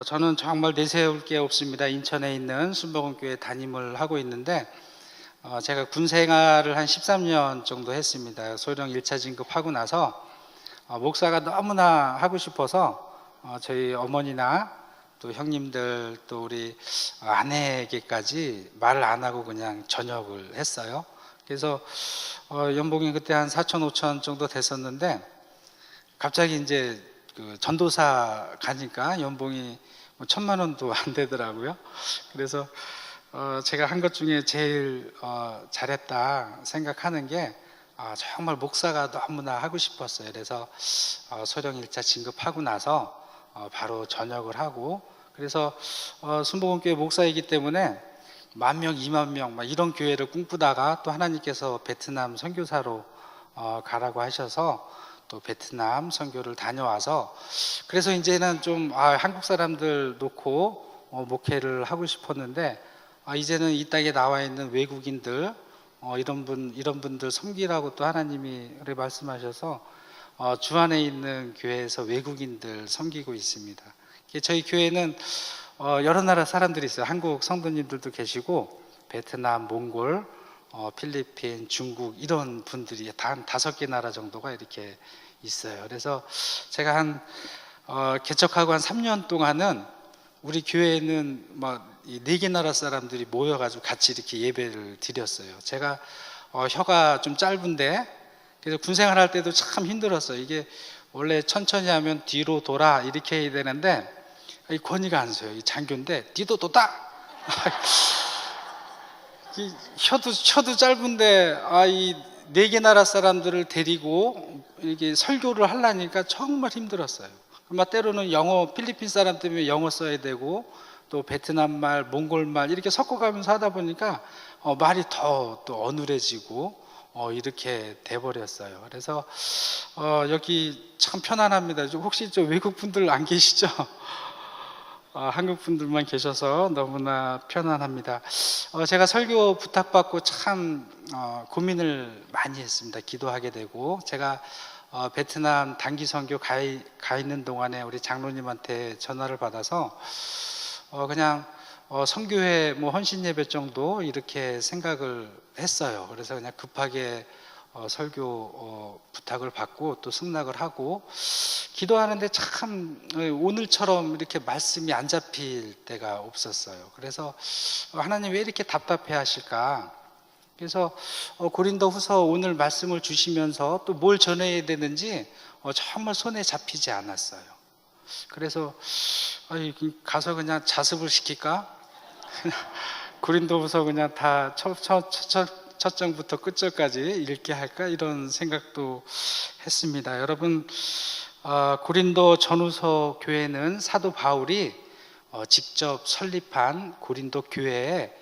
저는 정말 내세울 게 없습니다. 인천에 있는 순복음교회 담임을 하고 있는데 제가 군 생활을 한 13년 정도 했습니다. 소령 1차 진급하고 나서 목사가 너무나 하고 싶어서 저희 어머니나 또 형님들 또 우리 아내에게까지 말을 안 하고 그냥 전역을 했어요. 그래서 연봉이 그때 한 4천 5천 정도 됐었는데 갑자기 이제 그 전도사 가니까 연봉이 1,000만 원도 안 되더라고요. 그래서 제가 한 것 중에 제일 잘했다 생각하는 게 정말 목사가 너무나 하고 싶었어요. 그래서 소령 1차 진급하고 나서 바로 전역을 하고, 그래서 순복음교회 목사이기 때문에 10,000명, 20,000명 막 이런 교회를 꿈꾸다가 또 하나님께서 베트남 선교사로 가라고 하셔서 또 베트남 선교를 다녀와서, 그래서 이제는 좀 한국 사람들 놓고 목회를 하고 싶었는데 이제는 이 땅에 나와 있는 외국인들 이런 분들 섬기라고 또 하나님이 그렇게 말씀하셔서 주 안에 있는 교회에서 외국인들 섬기고 있습니다. 저희 교회는 여러 나라 사람들이 있어요. 한국 성도님들도 계시고 베트남, 몽골, 필리핀, 중국 이런 분들이 한 5개 나라 정도가 이렇게 있어요. 그래서 제가 개척하고 한 3년 동안은 우리 교회에는 막 4개 나라 사람들이 모여가지고 같이 이렇게 예배를 드렸어요. 제가 혀가 좀 짧은데 그래서 군생활 할 때도 참 힘들었어요. 이게 원래 천천히 하면 뒤로 돌아 이렇게 해야 되는데 이 권위가 안 서요. 이 장교인데 뒤도 도다. 혀도 짧은데 이 4개 나라 사람들을 데리고 이렇게 설교를 하려니까 정말 힘들었어요. 때로는 영어, 필리핀 사람 때문에 영어 써야 되고 또 베트남 말, 몽골 말 이렇게 섞어가면서 하다 보니까 말이 더 또 어눌해지고 이렇게 돼버렸어요. 그래서 여기 참 편안합니다. 혹시 저 외국 분들 안 계시죠? 한국 분들만 계셔서 너무나 편안합니다. 제가 설교 부탁받고 참 고민을 많이 했습니다. 기도하게 되고, 제가 베트남 단기 선교 가 있는 동안에 우리 장로님한테 전화를 받아서 그냥 선교회 헌신 예배 정도 이렇게 생각을 했어요. 그래서 그냥 급하게 설교 부탁을 받고 또 승낙을 하고 기도하는데 참 오늘처럼 이렇게 말씀이 안 잡힐 때가 없었어요. 그래서 하나님 왜 이렇게 답답해 하실까? 그래서 고린도후서 오늘 말씀을 주시면서 또 뭘 전해야 되는지 정말 손에 잡히지 않았어요. 그래서 가서 그냥 자습을 시킬까? 고린도후서 그냥 다 첫 장부터 끝절까지 읽게 할까? 이런 생각도 했습니다. 여러분, 고린도 전후서 교회는 사도 바울이 직접 설립한 고린도 교회에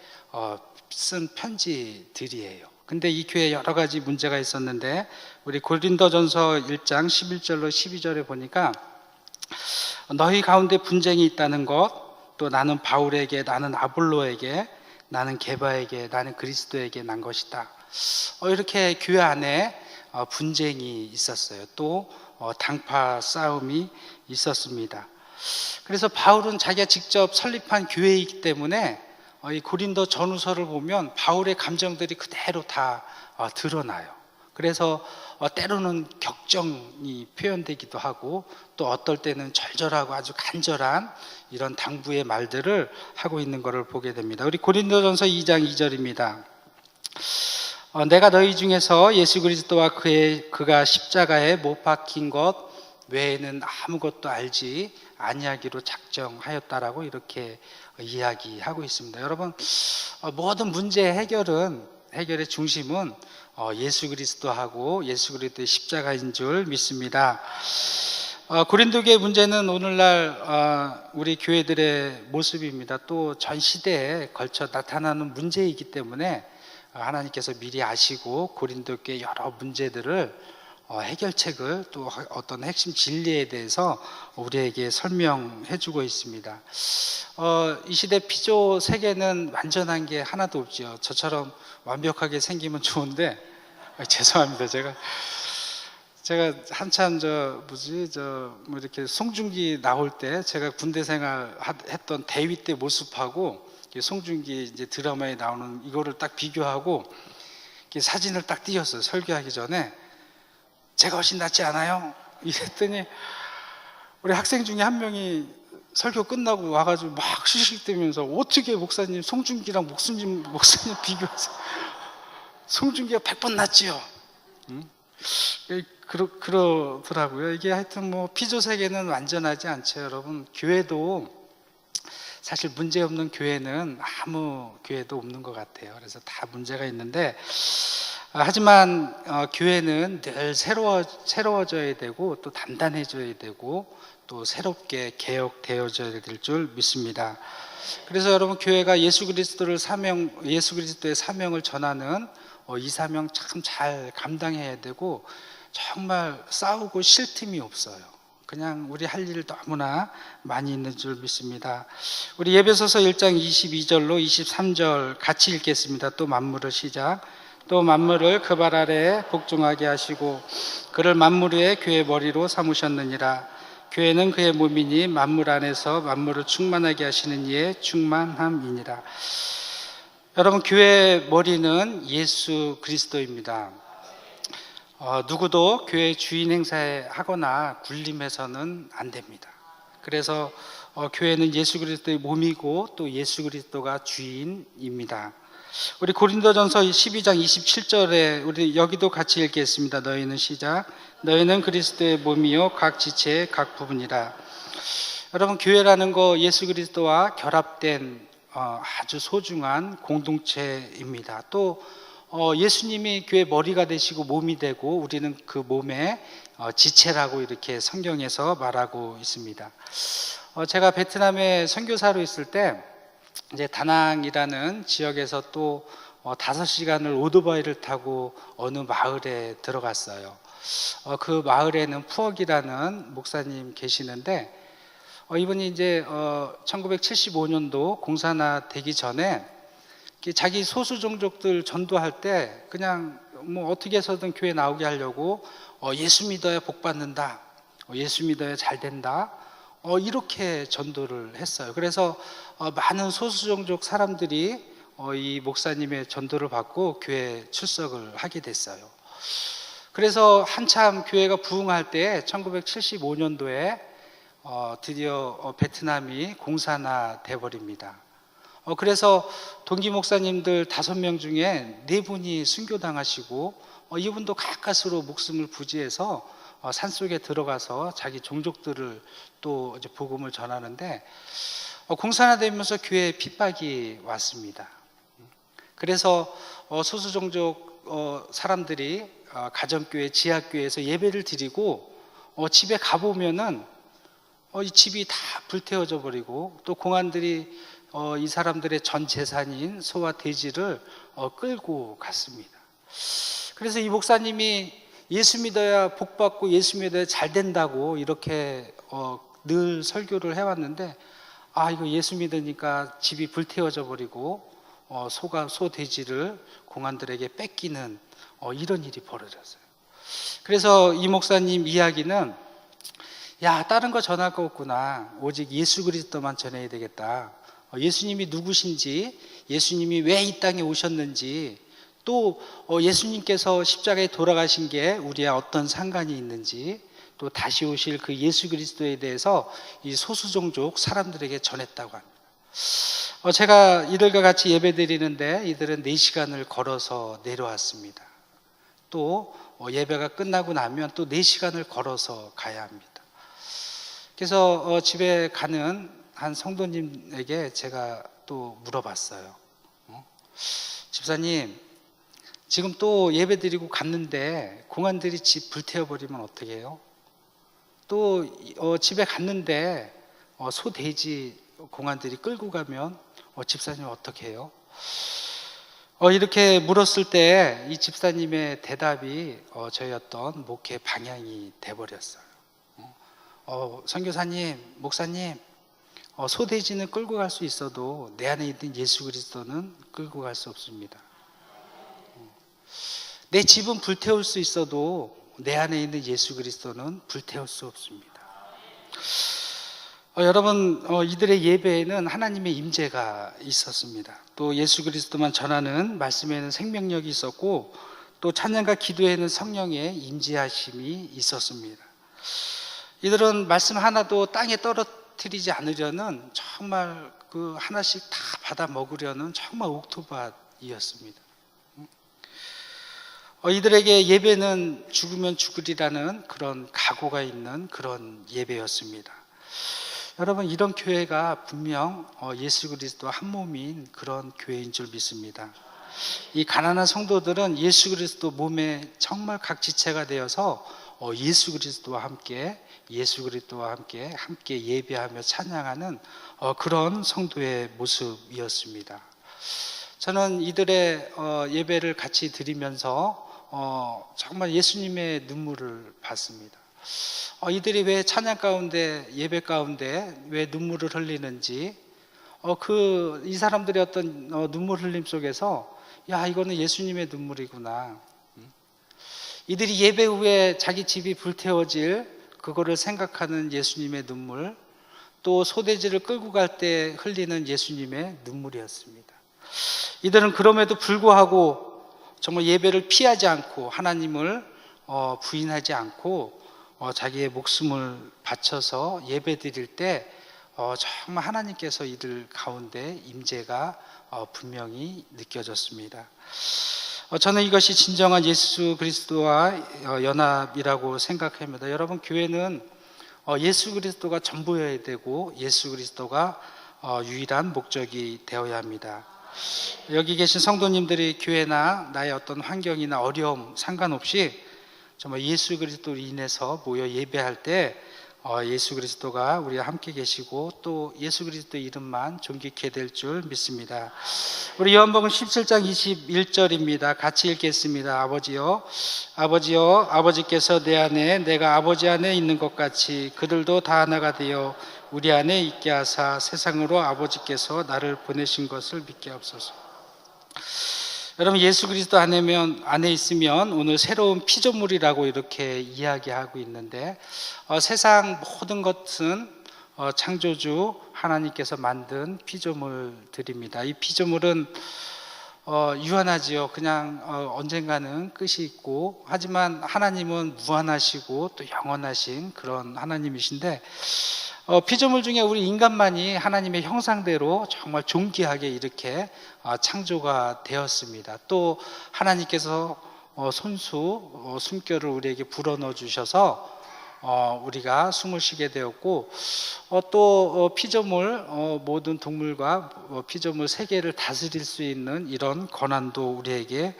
쓴 편지들이에요. 근데 이 교회에 여러 가지 문제가 있었는데 우리 고린도전서 1장 11절로 12절에 보니까 너희 가운데 분쟁이 있다는 것, 또 나는 바울에게, 나는 아볼로에게, 나는 게바에게, 나는 그리스도에게 난 것이다. 이렇게 교회 안에 분쟁이 있었어요. 또 당파 싸움이 있었습니다. 그래서 바울은 자기가 직접 설립한 교회이기 때문에 이 고린도 전후서를 보면 바울의 감정들이 그대로 다 드러나요. 그래서 때로는 격정이 표현되기도 하고 또 어떨 때는 절절하고 아주 간절한 이런 당부의 말들을 하고 있는 것을 보게 됩니다. 우리 고린도전서 2장 2절입니다. 내가 너희 중에서 예수 그리스도와 그가 십자가에 못 박힌 것 외에는 아무것도 알지 아니하기로 작정하였다라고 이렇게 이야기하고 있습니다. 여러분, 모든 문제 해결의 중심은 예수 그리스도하고 예수 그리스도의 십자가인 줄 믿습니다. 고린도 교회 문제는 오늘날 우리 교회들의 모습입니다. 또 전 시대에 걸쳐 나타나는 문제이기 때문에 하나님께서 미리 아시고 고린도 교회 여러 문제들을 해결책을 또 어떤 핵심 진리에 대해서 우리에게 설명해 주고 있습니다. 이 시대 피조 세계는 완전한 게 하나도 없죠. 저처럼 완벽하게 생기면 좋은데 죄송합니다. 제가 제가 한참 뭐 이렇게 송중기 나올 때 제가 군대 생활 했던 대위 때 모습하고 송중기 이제 드라마에 나오는 이거를 딱 비교하고 사진을 딱 띄웠어요. 설교하기 전에. 제가 훨씬 낫지 않아요? 이랬더니 우리 학생 중에 한 명이 설교 끝나고 와가지고 막 시실대면서 어떻게 목사님 송중기랑 목사님 비교하세요? 송중기가 100번 낫지요. 응? 그러더라고요. 이게 하여튼 뭐 피조 세계는 완전하지 않죠, 여러분. 교회도 사실 문제 없는 교회는 아무 교회도 없는 것 같아요. 그래서 다 문제가 있는데, 하지만 교회는 늘 새로워져야 되고 또 단단해져야 되고 또 새롭게 개혁되어져야 될 줄 믿습니다. 그래서 여러분, 교회가 예수 그리스도의 사명을 전하는 이 사명 참 잘 감당해야 되고 정말 싸우고 쉴 틈이 없어요. 그냥 우리 할 일 너무나 많이 있는 줄 믿습니다. 우리 에베소서 1장 22절로 23절 같이 읽겠습니다. 또 만물을 시작. 또 만물을 그 발 아래에 복종하게 하시고 그를 만물 위에 교회 머리로 삼으셨느니라. 교회는 그의 몸이니 만물 안에서 만물을 충만하게 하시는 이의 충만함이니라. 여러분, 교회의 머리는 예수 그리스도입니다. 누구도 교회 주인 행세하거나 군림해서는 안 됩니다. 그래서 교회는 예수 그리스도의 몸이고 또 예수 그리스도가 주인입니다. 우리 고린도전서 12장 27절에 우리 여기도 같이 읽겠습니다. 너희는 시작. 너희는 그리스도의 몸이요 각 지체의 각 부분이라. 여러분, 교회라는 거 예수 그리스도와 결합된 아주 소중한 공동체입니다. 또 예수님이 교회 머리가 되시고 몸이 되고 우리는 그 몸의 지체라고 이렇게 성경에서 말하고 있습니다. 제가 베트남에 선교사로 있을 때 이제 다낭이라는 지역에서 또 5시간을 오토바이를 타고 어느 마을에 들어갔어요. 그 마을에는 푸억이라는 목사님 계시는데 이분이 이제 1975년도 공산화 되기 전에 자기 소수 종족들 전도할 때 그냥 뭐 어떻게 해서든 교회 나오게 하려고 예수 믿어야 복 받는다, 예수 믿어야 잘 된다, 이렇게 전도를 했어요. 그래서 많은 소수 종족 사람들이 이 목사님의 전도를 받고 교회 출석을 하게 됐어요. 그래서 한참 교회가 부흥할 때 1975년도에 드디어 베트남이 공산화 돼버립니다. 그래서 동기 목사님들 5명 중에 4분이 순교당하시고 이분도 가까스로 목숨을 부지해서 산속에 들어가서 자기 종족들을 또 이제 복음을 전하는데 공산화되면서 교회에 핍박이 왔습니다. 그래서 소수 종족 사람들이 가정교회, 지하교회에서 예배를 드리고 집에 가보면은 이 집이 다 불태워져 버리고 또 공안들이 이 사람들의 전 재산인 소와 돼지를 끌고 갔습니다. 그래서 이 목사님이 예수 믿어야 복 받고 예수 믿어야 잘 된다고 이렇게 늘 설교를 해왔는데 이거 예수 믿으니까 집이 불태워져 버리고 소 돼지를 공안들에게 뺏기는 이런 일이 벌어졌어요. 그래서 이 목사님 이야기는 다른 거 전할 거 없구나. 오직 예수 그리스도만 전해야 되겠다. 예수님이 누구신지, 예수님이 왜 이 땅에 오셨는지, 또 예수님께서 십자가에 돌아가신 게 우리와 어떤 상관이 있는지, 또 다시 오실 그 예수 그리스도에 대해서 이 소수종족 사람들에게 전했다고 합니다. 제가 이들과 같이 예배 드리는데 이들은 4시간을 걸어서 내려왔습니다. 또 예배가 끝나고 나면 또 4시간을 걸어서 가야 합니다. 그래서 집에 가는 한 성도님에게 제가 또 물어봤어요. 집사님, 지금 또 예배 드리고 갔는데 공안들이 집 불태워버리면 어떻게 해요? 또 집에 갔는데 소, 돼지 공안들이 끌고 가면 집사님 어떻게 해요? 이렇게 물었을 때 이 집사님의 대답이 저희였던 목회 방향이 돼버렸어요. 선교사님, 목사님, 소돼지는 끌고 갈 수 있어도 내 안에 있는 예수 그리스도는 끌고 갈 수 없습니다. 내 집은 불태울 수 있어도 내 안에 있는 예수 그리스도는 불태울 수 없습니다. 여러분, 이들의 예배에는 하나님의 임재가 있었습니다. 또 예수 그리스도만 전하는 말씀에는 생명력이 있었고, 또 찬양과 기도에는 성령의 임재하심이 있었습니다. 이들은 말씀 하나도 땅에 떨어뜨리지 않으려는 정말 그 하나씩 다 받아 먹으려는 정말 옥토밭이었습니다. 이들에게 예배는 죽으면 죽으리라는 그런 각오가 있는 그런 예배였습니다. 여러분, 이런 교회가 분명 예수 그리스도와 한 몸인 그런 교회인 줄 믿습니다. 이 가난한 성도들은 예수 그리스도 몸에 정말 각 지체가 되어서 예수 그리스도와 함께 예배하며 찬양하는 그런 성도의 모습이었습니다. 저는 이들의 예배를 같이 드리면서 정말 예수님의 눈물을 봤습니다. 이들이 왜 찬양 가운데, 예배 가운데 왜 눈물을 흘리는지, 이 사람들의 어떤 눈물 흘림 속에서, 야, 이거는 예수님의 눈물이구나. 이들이 예배 후에 자기 집이 불태워질 그거를 생각하는 예수님의 눈물, 또 소돼지를 끌고 갈 때 흘리는 예수님의 눈물이었습니다. 이들은 그럼에도 불구하고 정말 예배를 피하지 않고 하나님을 부인하지 않고 자기의 목숨을 바쳐서 예배 드릴 때 정말 하나님께서 이들 가운데 임재가 분명히 느껴졌습니다. 저는 이것이 진정한 예수 그리스도와 연합이라고 생각합니다. 여러분, 교회는 예수 그리스도가 전부여야 되고 예수 그리스도가 유일한 목적이 되어야 합니다. 여기 계신 성도님들이 교회나 나의 어떤 환경이나 어려움 상관없이 정말 예수 그리스도로 인해서 모여 예배할 때 예수 그리스도가 우리와 함께 계시고 또 예수 그리스도의 이름만 존귀케 될 줄 믿습니다. 우리 요한복음 17장 21절입니다. 같이 읽겠습니다. 아버지여, 아버지여, 아버지께서 내 안에 내가 아버지 안에 있는 것 같이 그들도 다 하나가 되어 우리 안에 있게 하사 세상으로 아버지께서 나를 보내신 것을 믿게 하옵소서. 여러분, 예수 그리스도 안에 있으면 오늘 새로운 피조물이라고 이렇게 이야기하고 있는데, 세상 모든 것은 창조주 하나님께서 만든 피조물들입니다. 이 피조물은 유한하지요. 그냥 언젠가는 끝이 있고, 하지만 하나님은 무한하시고 또 영원하신 그런 하나님이신데, 피조물 중에 우리 인간만이 하나님의 형상대로 정말 존귀하게 이렇게 창조가 되었습니다. 또 하나님께서 숨결을 우리에게 불어넣어 주셔서 우리가 숨을 쉬게 되었고, 또 피조물 모든 동물과 피조물 세계를 다스릴 수 있는 이런 권한도 우리에게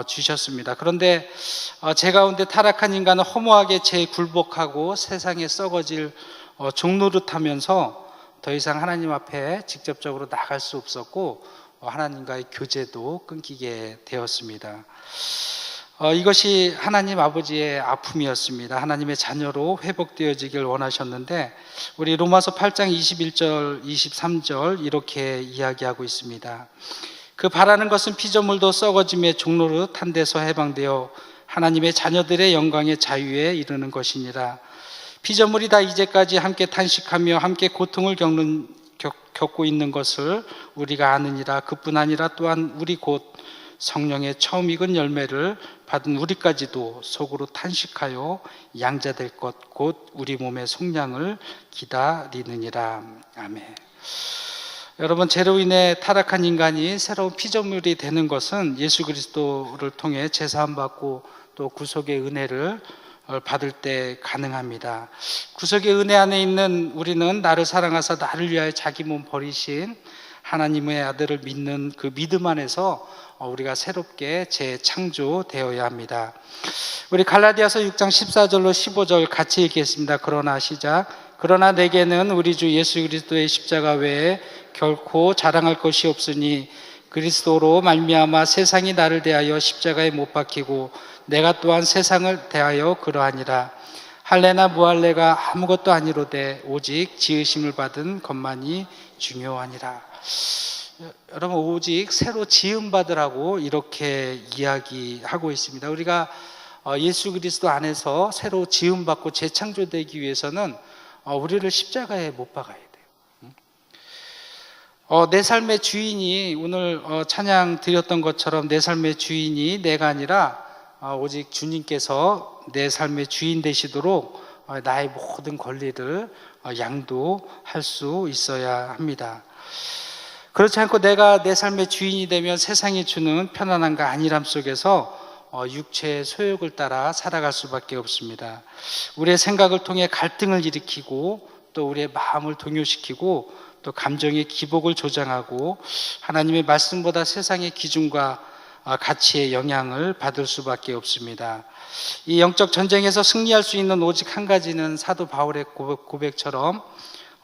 주셨습니다. 그런데 제 가운데 타락한 인간은 허무하게 굴복하고 세상에 썩어질 종노릇하면서 더 이상 하나님 앞에 직접적으로 나갈 수 없었고 하나님과의 교제도 끊기게 되었습니다. 이것이 하나님 아버지의 아픔이었습니다. 하나님의 자녀로 회복되어지길 원하셨는데, 우리 로마서 8장 21절 23절 이렇게 이야기하고 있습니다. 그 바라는 것은 피조물도 썩어짐의 종노릇한 데서 해방되어 하나님의 자녀들의 영광의 자유에 이르는 것이니라. 피조물이 다 이제까지 함께 탄식하며 함께 고통을 겪고 있는 것을 우리가 아느니라. 그뿐 아니라 또한 우리 곧 성령의 처음 익은 열매를 받은 우리까지도 속으로 탄식하여 양자될 것 곧 우리 몸의 속량을 기다리느니라. 아멘. 여러분, 죄로 인해 타락한 인간이 새로운 피조물이 되는 것은 예수 그리스도를 통해 제사함 받고 또 구속의 은혜를 받을 때 가능합니다. 구속의 은혜 안에 있는 우리는 나를 사랑하사 나를 위하여 자기 몸 버리신 하나님의 아들을 믿는 그 믿음 안에서 우리가 새롭게 재창조되어야 합니다. 우리 갈라디아서 6장 14절로 15절 같이 읽겠습니다. 그러나 시작. 그러나 내게는 우리 주 예수 그리스도의 십자가 외에 결코 자랑할 것이 없으니 그리스도로 말미암아 세상이 나를 대하여 십자가에 못 박히고 내가 또한 세상을 대하여 그러하니라. 할례나 무할례가 아무것도 아니로되 오직 지으심을 받은 것만이 중요하니라. 여러분, 오직 새로 지음 받으라고 이렇게 이야기하고 있습니다. 우리가 예수 그리스도 안에서 새로 지음받고 재창조되기 위해서는 우리를 십자가에 못 박아야 돼요. 내 삶의 주인이 오늘 찬양 드렸던 것처럼 내 삶의 주인이 내가 아니라 오직 주님께서 내 삶의 주인 되시도록 나의 모든 권리를 양도할 수 있어야 합니다. 그렇지 않고 내가 내 삶의 주인이 되면 세상이 주는 편안함과 안일함 속에서 육체의 소욕을 따라 살아갈 수밖에 없습니다. 우리의 생각을 통해 갈등을 일으키고 또 우리의 마음을 동요시키고 또 감정의 기복을 조장하고 하나님의 말씀보다 세상의 기준과 가치의 영향을 받을 수밖에 없습니다. 이 영적 전쟁에서 승리할 수 있는 오직 한 가지는 사도 바울의 고백처럼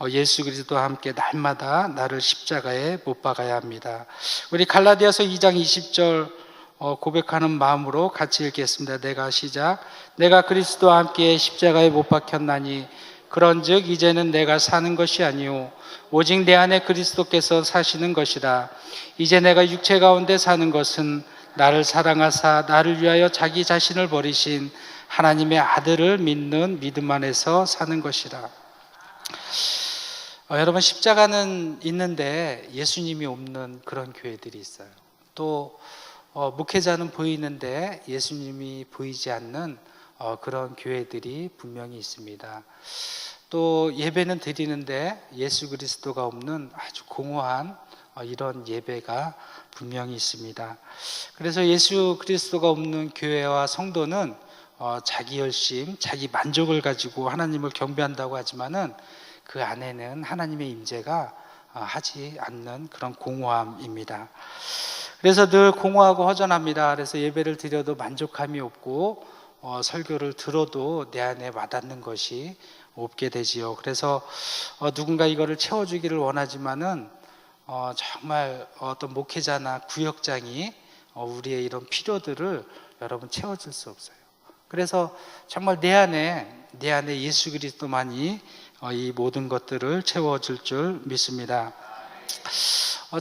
예수 그리스도와 함께 날마다 나를 십자가에 못 박아야 합니다. 우리 갈라디아서 2장 20절 고백하는 마음으로 같이 읽겠습니다. 내가 그리스도와 함께 십자가에 못 박혔나니 그런즉 이제는 내가 사는 것이 아니요 오직 내 안에 그리스도께서 사시는 것이라. 이제 내가 육체 가운데 사는 것은 나를 사랑하사 나를 위하여 자기 자신을 버리신 하나님의 아들을 믿는 믿음 안에서 사는 것이라. 여러분, 십자가는 있는데 예수님이 없는 그런 교회들이 있어요. 또 목회자는 보이는데 예수님이 보이지 않는 그런 교회들이 분명히 있습니다. 또 예배는 드리는데 예수 그리스도가 없는 아주 공허한 이런 예배가 분명히 있습니다. 그래서 예수 그리스도가 없는 교회와 성도는 자기 열심, 자기 만족을 가지고 하나님을 경배한다고 하지만은 그 안에는 하나님의 임재가 하지 않는 그런 공허함입니다. 그래서 늘 공허하고 허전합니다. 그래서 예배를 드려도 만족함이 없고 설교를 들어도 내 안에 와닿는 것이 없게 되지요. 그래서 누군가 이거를 채워주기를 원하지만은 정말 어떤 목회자나 구역장이 우리의 이런 필요들을 여러분 채워줄 수 없어요. 그래서 정말 내 안에 예수 그리스도만이 이 모든 것들을 채워줄 줄 믿습니다.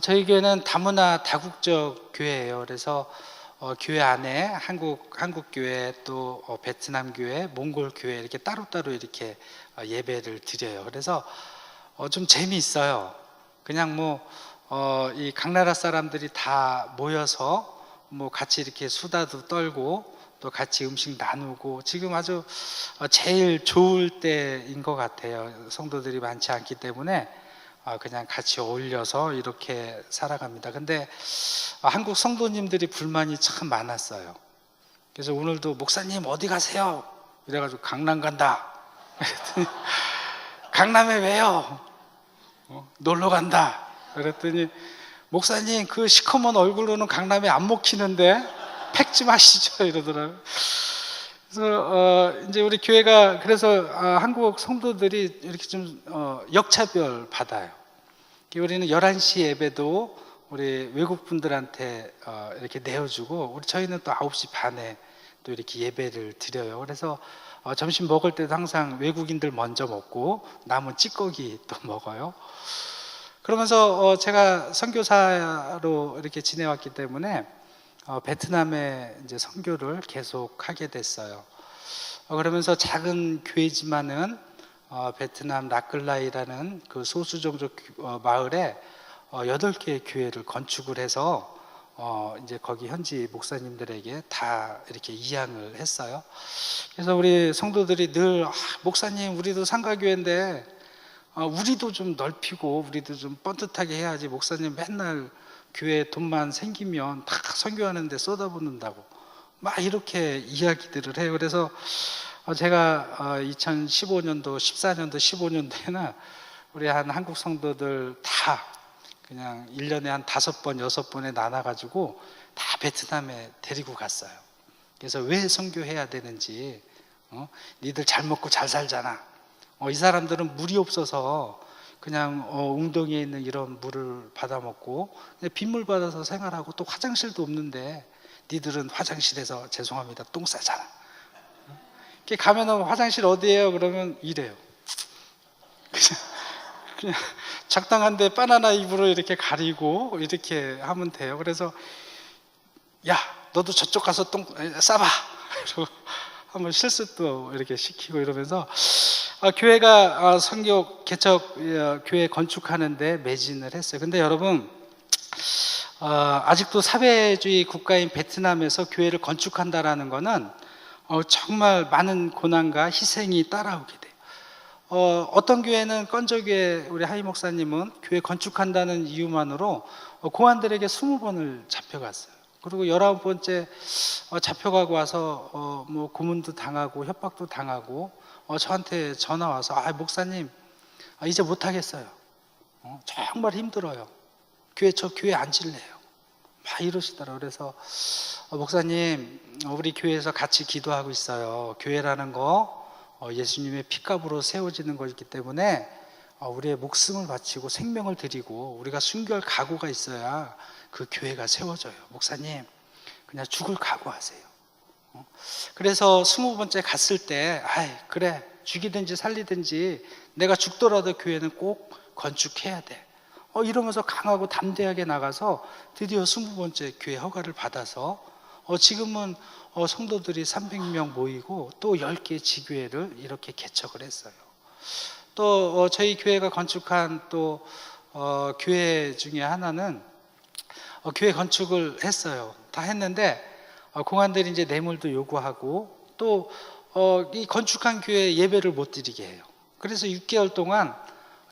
저희 교회는 다문화 다국적 교회예요. 그래서 교회 안에 한국 교회 또 베트남 교회, 몽골 교회 이렇게 따로따로 이렇게 예배를 드려요. 그래서 좀 재미있어요. 그냥 이 각 나라 사람들이 다 모여서 같이 이렇게 수다도 떨고 또 같이 음식 나누고 지금 아주 제일 좋을 때인 것 같아요. 성도들이 많지 않기 때문에 그냥 같이 어울려서 이렇게 살아갑니다. 근데 한국 성도님들이 불만이 참 많았어요. 그래서 오늘도 목사님 어디 가세요? 이래가지고 강남 간다. 그랬더니 강남에 왜요? 놀러 간다. 그랬더니 목사님 그 시커먼 얼굴로는 강남에 안 먹히는데 팩 좀 하시죠 이러더라고요. 그래서 이제 우리 교회가 그래서 한국 성도들이 이렇게 좀 역차별 받아요. 우리는 11시 예배도 우리 외국 분들한테 이렇게 내어주고 저희는 또 9시 반에 또 이렇게 예배를 드려요. 그래서 점심 먹을 때도 항상 외국인들 먼저 먹고 남은 찌꺼기 또 먹어요. 그러면서 제가 선교사로 이렇게 지내왔기 때문에 베트남에 이제 선교를 계속 하게 됐어요. 그러면서 작은 교회지만은 베트남 라클라이라는 그 소수종족 마을에 8개의 교회를 건축을 해서 이제 거기 현지 목사님들에게 다 이렇게 이양을 했어요. 그래서 우리 성도들이 늘 목사님 우리도 상가교회인데 우리도 좀 넓히고 우리도 좀 뻔듯하게 해야지 목사님 맨날 교회 돈만 생기면 다 선교하는 데 쏟아붓는다고 막 이렇게 이야기들을 해요. 그래서 제가 2015년도, 14년도, 15년도에는 우리 한 한국 성도들 다 그냥 1년에 한 5번, 6번에 나눠가지고 다 베트남에 데리고 갔어요. 그래서 왜 선교해야 되는지, 니들 잘 먹고 잘 살잖아. 이 사람들은 물이 없어서 그냥 웅덩이에 있는 이런 물을 받아먹고 빗물 받아서 생활하고 또 화장실도 없는데 니들은 화장실에서 죄송합니다 똥 싸잖아. 이렇게 가면은 화장실 어디예요? 그러면 이래요. 그냥 적당한데 바나나 잎으로 이렇게 가리고 이렇게 하면 돼요. 그래서 야 너도 저쪽 가서 똥 싸봐. 그리고 한번 실습도 이렇게 시키고 이러면서 교회가 선교 개척 교회 건축하는데 매진을 했어요. 근데 여러분 아직도 사회주의 국가인 베트남에서 교회를 건축한다라는 거는 정말 많은 고난과 희생이 따라오게 돼요. 어떤 교회는 건조교회 우리 하이 목사님은 교회 건축한다는 이유만으로 공안들에게 20번을 잡혀갔어요. 그리고 19번째 잡혀가고 와서 뭐 고문도 당하고 협박도 당하고 저한테 전화 와서 목사님 이제 못하겠어요. 정말 힘들어요. 저 교회 안 질래요. 막 이러시더라고요. 그래서 목사님 우리 교회에서 같이 기도하고 있어요. 교회라는 거 예수님의 피값으로 세워지는 것이기 때문에 우리의 목숨을 바치고 생명을 드리고 우리가 순교할 각오가 있어야 그 교회가 세워져요. 목사님 그냥 죽을 각오하세요. 그래서 20번째 갔을 때 그래 죽이든지 살리든지 내가 죽더라도 교회는 꼭 건축해야 돼. 이러면서 강하고 담대하게 나가서 드디어 20번째 교회 허가를 받아서 지금은 성도들이 300명 모이고 또 10개 지교회를 이렇게 개척을 했어요. 또 저희 교회가 건축한 또 교회 중에 하나는 교회 건축을 했어요. 다 했는데 공안들이 이제 뇌물도 요구하고 또 이 건축한 교회 예배를 못 드리게 해요. 그래서 6개월 동안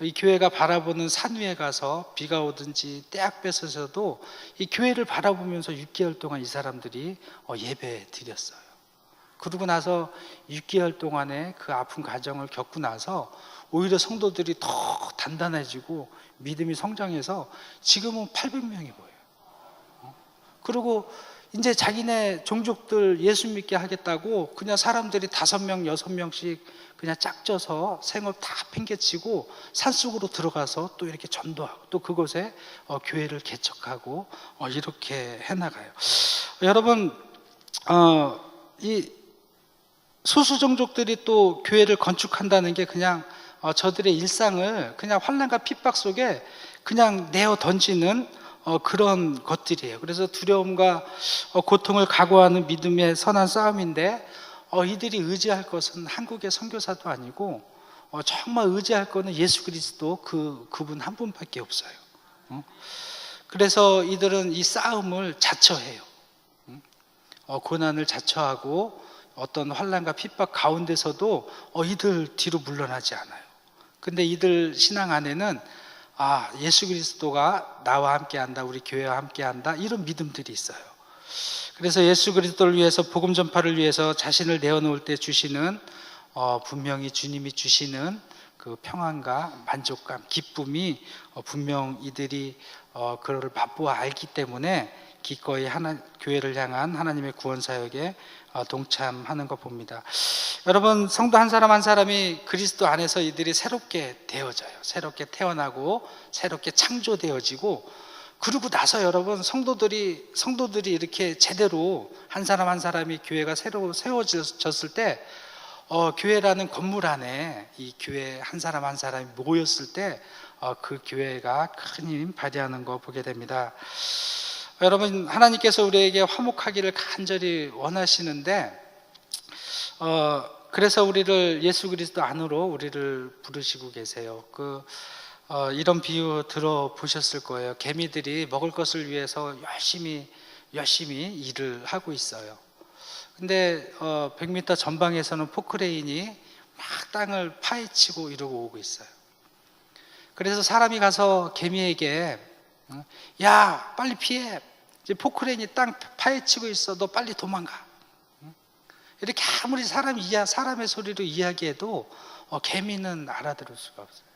이 교회가 바라보는 산 위에 가서 비가 오든지 떼약 뺏어서도 이 교회를 바라보면서 6개월 동안 이 사람들이 예배 드렸어요. 그러고 나서 6개월 동안의 그 아픈 과정을 겪고 나서 오히려 성도들이 더 단단해지고 믿음이 성장해서 지금은 800명이 보여요. 그리고 이제 자기네 종족들 예수 믿게 하겠다고 그냥 사람들이 5명, 6명씩 그냥 짝져서 생업 다 팽개치고 산속으로 들어가서 또 이렇게 전도하고 또 그곳에 교회를 개척하고 이렇게 해나가요. 여러분 이 소수 종족들이 또 교회를 건축한다는 게 그냥 저들의 일상을 그냥 환난과 핍박 속에 그냥 내어 던지는 그런 것들이에요. 그래서 두려움과 고통을 각오하는 믿음의 선한 싸움인데 이들이 의지할 것은 한국의 선교사도 아니고 정말 의지할 것은 예수 그리스도 그분 한 분밖에 없어요. 그래서 이들은 이 싸움을 자처해요. 고난을 자처하고 어떤 환난과 핍박 가운데서도 이들 뒤로 물러나지 않아요. 근데 이들 신앙 안에는 예수 그리스도가 나와 함께한다, 우리 교회와 함께한다, 이런 믿음들이 있어요. 그래서 예수 그리스도를 위해서 복음 전파를 위해서 자신을 내어놓을 때 주시는 분명히 주님이 주시는 그 평안과 만족감, 기쁨이 분명 이들이 그를 맛보아 알기 때문에 기꺼이 교회를 향한 하나님의 구원 사역에 동참하는 거 봅니다. 여러분 성도 한 사람 한 사람이 그리스도 안에서 이들이 새롭게 되어져요. 새롭게 태어나고 새롭게 창조되어지고 그러고 나서 여러분 성도들이 이렇게 제대로 한 사람 한 사람이 교회가 새로 세워졌을 때 교회라는 건물 안에 이 교회 한 사람 한 사람이 모였을 때 그 교회가 큰 힘 발휘하는 거 보게 됩니다. 여러분 하나님께서 우리에게 화목하기를 간절히 원하시는데 그래서 우리를 예수 그리스도 안으로 우리를 부르시고 계세요. 이런 비유 들어보셨을 거예요. 개미들이 먹을 것을 위해서 열심히 일을 하고 있어요. 근데 100m 전방에서는 포크레인이 막 땅을 파헤치고 이러고 오고 있어요. 그래서 사람이 가서 개미에게 야 빨리 피해, 이제 포크레인이 땅 파헤치고 있어, 너 빨리 도망가. 이렇게 아무리 사람의 소리로 이야기해도 개미는 알아들을 수가 없어요.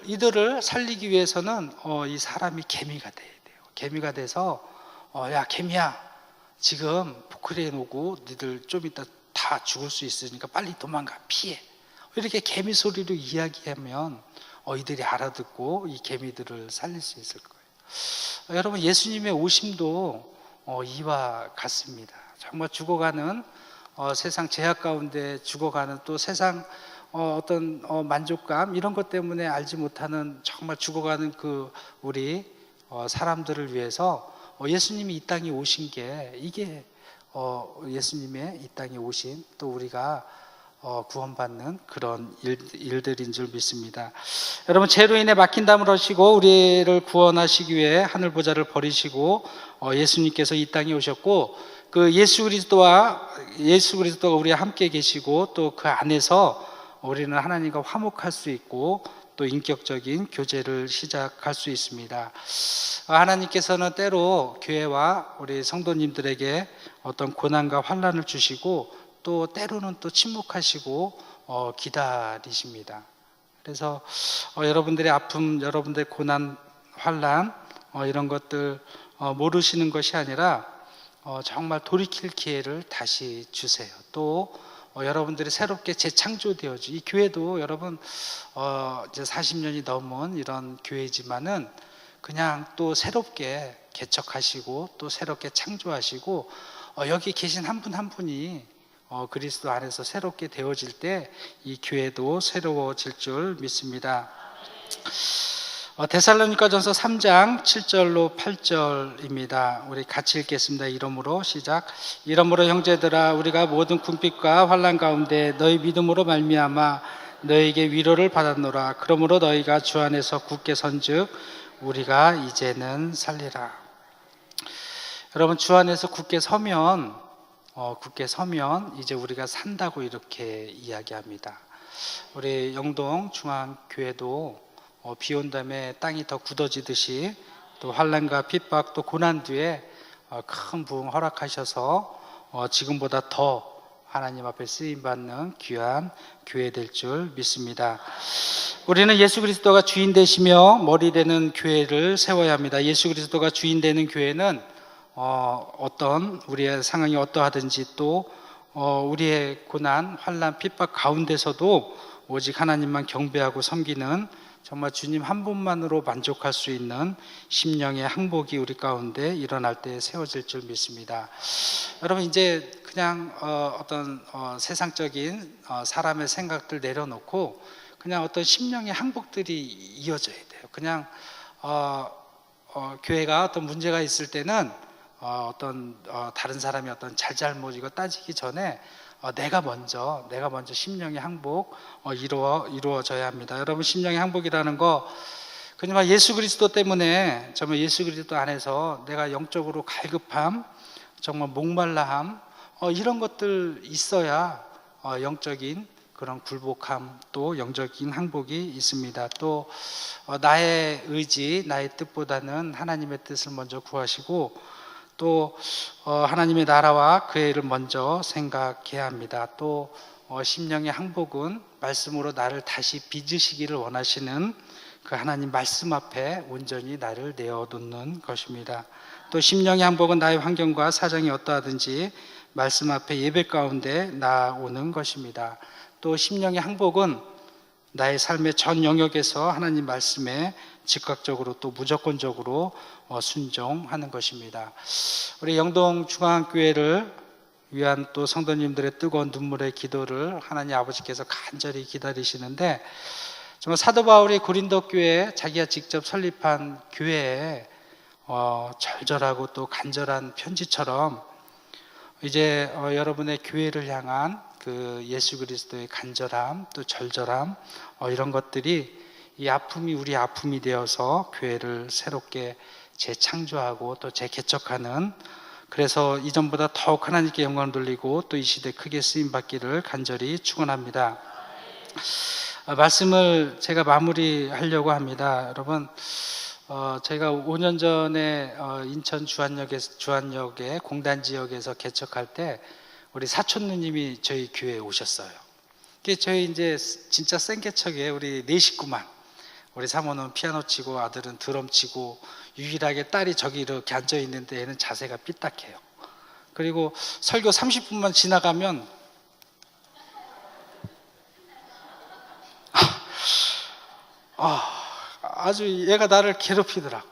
이들을 살리기 위해서는 이 사람이 개미가 돼야 돼요. 개미가 돼서 야 개미야, 지금 포크레인 오고 니들 좀 이따 다 죽을 수 있으니까 빨리 도망가, 피해. 이렇게 개미 소리로 이야기하면 이들이 알아듣고 이 개미들을 살릴 수 있을 거예요. 여러분 예수님의 오심도 이와 같습니다. 정말 죽어가는 세상 제약 가운데 죽어가는 또 세상 어떤 만족감 이런 것 때문에 알지 못하는 정말 죽어가는 우리 사람들을 위해서 예수님이 이 땅에 오신 게 이게 예수님의 이 땅에 오신 또 우리가 구원받는 그런 일들인 줄 믿습니다. 여러분, 죄로 인해 막힌 담을 하시고 우리를 구원하시기 위해 하늘 보좌를 버리시고 예수님께서 이 땅에 오셨고, 그 예수 그리스도가 우리와 함께 계시고 또 그 안에서 우리는 하나님과 화목할 수 있고 또 인격적인 교제를 시작할 수 있습니다. 하나님께서는 때로 교회와 우리 성도님들에게 어떤 고난과 환난을 주시고 또 때로는 또 침묵하시고 기다리십니다. 그래서 여러분들의 아픔, 여러분들의 고난, 환난 이런 것들 모르시는 것이 아니라 정말 돌이킬 기회를 다시 주세요. 또 여러분들이 새롭게 재창조되어지, 이 교회도 여러분 이제 40년이 넘은 이런 교회지만은 그냥 또 새롭게 개척하시고 또 새롭게 창조하시고 여기 계신 한 분 한 분이 그리스도 안에서 새롭게 되어질 때 이 교회도 새로워질 줄 믿습니다. 데살로니가전서 3장 7절로 8절입니다. 우리 같이 읽겠습니다. 이러므로 시작. 이러므로 형제들아, 우리가 모든 궁핍과 환난 가운데 너희 믿음으로 말미암아 너희에게 위로를 받았노라. 그러므로 너희가 주 안에서 굳게 선즉 우리가 이제는 살리라. 여러분, 주 안에서 굳게 서면 이제 우리가 산다고 이렇게 이야기합니다. 우리 영동 중앙교회도 비 온 다음에 땅이 더 굳어지듯이 또 환난과 핍박 또 고난 뒤에 큰 부흥 허락하셔서 지금보다 더 하나님 앞에 쓰임받는 귀한 교회 될 줄 믿습니다. 우리는 예수 그리스도가 주인 되시며 머리 되는 교회를 세워야 합니다. 예수 그리스도가 주인 되는 교회는 어떤 우리의 상황이 어떠하든지 또 우리의 고난, 환난, 핍박 가운데서도 오직 하나님만 경배하고 섬기는 정말 주님 한 분만으로 만족할 수 있는 심령의 항복이 우리 가운데 일어날 때 세워질 줄 믿습니다. 여러분, 이제 그냥 어떤 세상적인 사람의 생각들 내려놓고 그냥 어떤 심령의 항복들이 이어져야 돼요. 그냥 교회가 어떤 문제가 있을 때는 어떤 다른 사람이 어떤 잘잘못 이거 따지기 전에 내가 먼저 심령의 항복 이루어져야 합니다. 여러분, 심령의 항복이라는 거 그냥 예수 그리스도 때문에 정말 예수 그리스도 안에서 내가 영적으로 갈급함, 정말 목말라함 이런 것들 있어야 영적인 그런 굴복함 또 영적인 항복이 있습니다. 또 나의 의지, 나의 뜻보다는 하나님의 뜻을 먼저 구하시고 또 하나님의 나라와 그의 일을 먼저 생각해야 합니다. 또 심령의 항복은 말씀으로 나를 다시 빚으시기를 원하시는 그 하나님 말씀 앞에 온전히 나를 내어놓는 것입니다. 또 심령의 항복은 나의 환경과 사정이 어떠하든지 말씀 앞에 예배 가운데 나오는 것입니다. 또 심령의 항복은 나의 삶의 전 영역에서 하나님 말씀에 즉각적으로 또 무조건적으로 순종하는 것입니다. 우리 영동 중앙교회를 위한 또 성도님들의 뜨거운 눈물의 기도를 하나님 아버지께서 간절히 기다리시는데, 정말 사도 바울이 고린도 교회에 자기가 직접 설립한 교회에 절절하고 또 간절한 편지처럼 이제 여러분의 교회를 향한 그 예수 그리스도의 간절함 또 절절함 이런 것들이 이 아픔이 우리 아픔이 되어서 교회를 새롭게 재창조하고 또 재개척하는, 그래서 이전보다 더욱 하나님께 영광을 돌리고 또 이 시대 크게 쓰임받기를 간절히 축원합니다. 말씀을 제가 마무리하려고 합니다. 여러분, 저희가 5년 전에 인천 주안역에 공단 지역에서 개척할 때 우리 사촌 누님이 저희 교회에 오셨어요. 저희 이제 진짜 센 개척이에요. 우리 네 식구만. 우리 사모는 피아노 치고 아들은 드럼 치고 유일하게 딸이 저기 이렇게 앉아 있는데 얘는 자세가 삐딱해요. 그리고 설교 30분만 지나가면 아주 얘가 나를 괴롭히더라.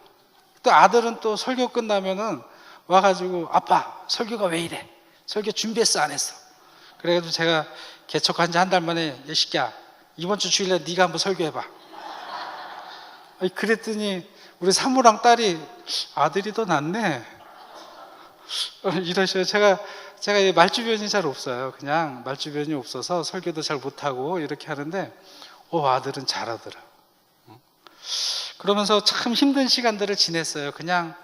또 아들은 또 설교 끝나면은 와가지고 아빠 설교가 왜 이래? 설교 준비했어 안 했어? 그래가지고 제가 개척한 지 한 달 만에 야 새끼야 이번 주 주일날 네가 한번 설교해봐. 그랬더니 우리 사모랑 딸이 아들이 더 낫네. 이러셔요. 제가 말주변이 잘 없어요. 그냥 말주변이 없어서 설교도 잘 못하고 이렇게 하는데, 아들은 잘하더라. 그러면서 참 힘든 시간들을 지냈어요. 그냥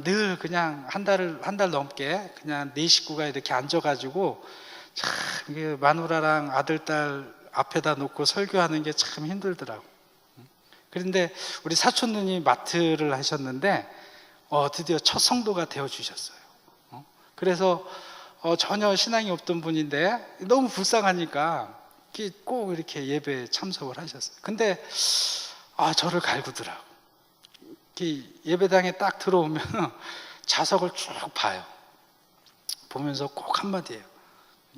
늘 그냥 한 달 넘게 그냥 네 식구가 이렇게 앉아가지고 참 이게 마누라랑 아들, 딸 앞에다 놓고 설교하는 게 참 힘들더라고. 그런데 우리 사촌 누님이 마트를 하셨는데, 드디어 첫 성도가 되어 주셨어요. 그래서 전혀 신앙이 없던 분인데 너무 불쌍하니까 꼭 이렇게 예배에 참석을 하셨어요. 근데 저를 갈구더라고. 예배당에 딱 들어오면 좌석을 쭉 봐요. 보면서 꼭 한마디 해요.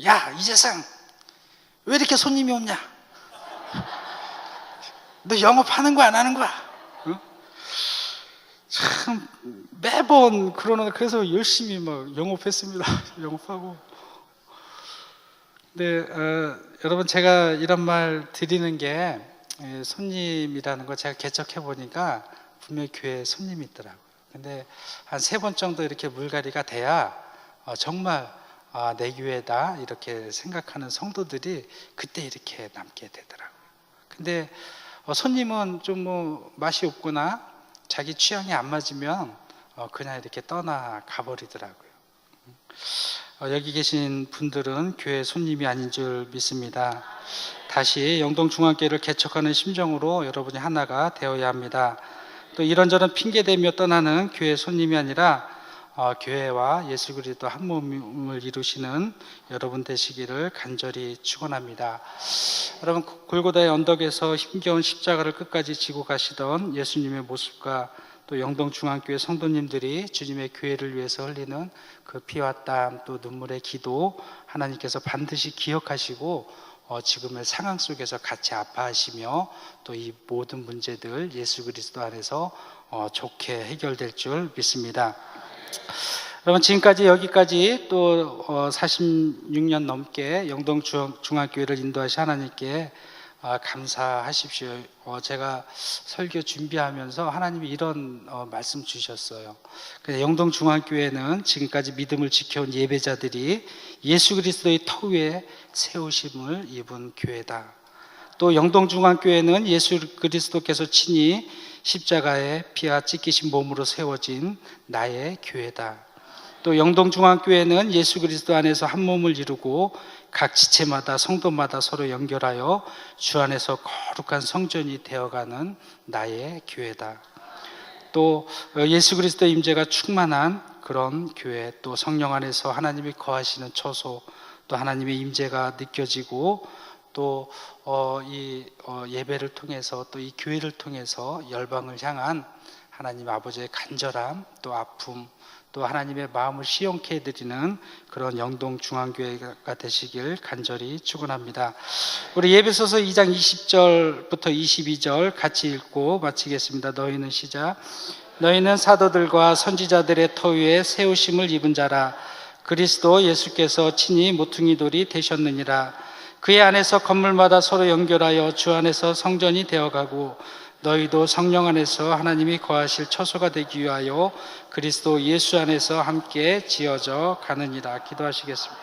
야, 이재상, 왜 이렇게 손님이 없냐? 너 영업하는 거야, 안 하는 거야? 참 매번 그래서 열심히 막 영업했습니다. 영업하고. 근데 여러분, 제가 이런 말 드리는 게, 손님이라는 거 제가 개척해 보니까 분명히 교회에 손님이 있더라고요. 근데 한 3번 정도 이렇게 물갈이가 돼야 정말 내 교회다 이렇게 생각하는 성도들이 그때 이렇게 남게 되더라고요. 근데 손님은 좀 뭐 맛이 없거나 자기 취향이 안 맞으면 그냥 이렇게 떠나가 버리더라고요. 여기 계신 분들은 교회 손님이 아닌 줄 믿습니다. 다시 영동중앙교회를 개척하는 심정으로 여러분이 하나가 되어야 합니다. 또 이런저런 핑계대며 떠나는 교회 손님이 아니라 교회와 예수 그리스도 한 몸을 이루시는 여러분 되시기를 간절히 축원합니다. 여러분, 골고다의 언덕에서 힘겨운 십자가를 끝까지 지고 가시던 예수님의 모습과 또 영동중앙교회 성도님들이 주님의 교회를 위해서 흘리는 그 피와 땀 또 눈물의 기도 하나님께서 반드시 기억하시고 지금의 상황 속에서 같이 아파하시며 또 이 모든 문제들 예수 그리스도 안에서 좋게 해결될 줄 믿습니다. 여러분, 지금까지 여기까지 또 46년 넘게 영동중앙교회를 인도하신 하나님께 감사하십시오. 제가 설교 준비하면서 하나님이 이런 말씀 주셨어요. 영동중앙교회는 지금까지 믿음을 지켜온 예배자들이 예수 그리스도의 터 위에 세우심을 입은 교회다. 또 영동중앙교회는 예수 그리스도께서 친히 십자가에 피와 찢기신 몸으로 세워진 나의 교회다. 또 영동중앙교회는 예수 그리스도 안에서 한 몸을 이루고 각 지체마다 성도마다 서로 연결하여 주 안에서 거룩한 성전이 되어가는 나의 교회다. 또 예수 그리스도의 임재가 충만한 그런 교회, 또 성령 안에서 하나님이 거하시는 처소, 또 하나님의 임재가 느껴지고 또 이 예배를 통해서 또 이 교회를 통해서 열방을 향한 하나님 아버지의 간절함, 또 아픔, 또 하나님의 마음을 시원케 해드리는 그런 영동중앙교회가 되시길 간절히 축원합니다. 우리 예배소서 2장 20절부터 22절 같이 읽고 마치겠습니다. 너희는 시작. 너희는 사도들과 선지자들의 터 위에 세우심을 입은 자라. 그리스도 예수께서 친히 모퉁이 돌이 되셨느니라. 그의 안에서 건물마다 서로 연결하여 주 안에서 성전이 되어가고 너희도 성령 안에서 하나님이 거하실 처소가 되기 위하여 그리스도 예수 안에서 함께 지어져 가느니라. 기도하시겠습니다.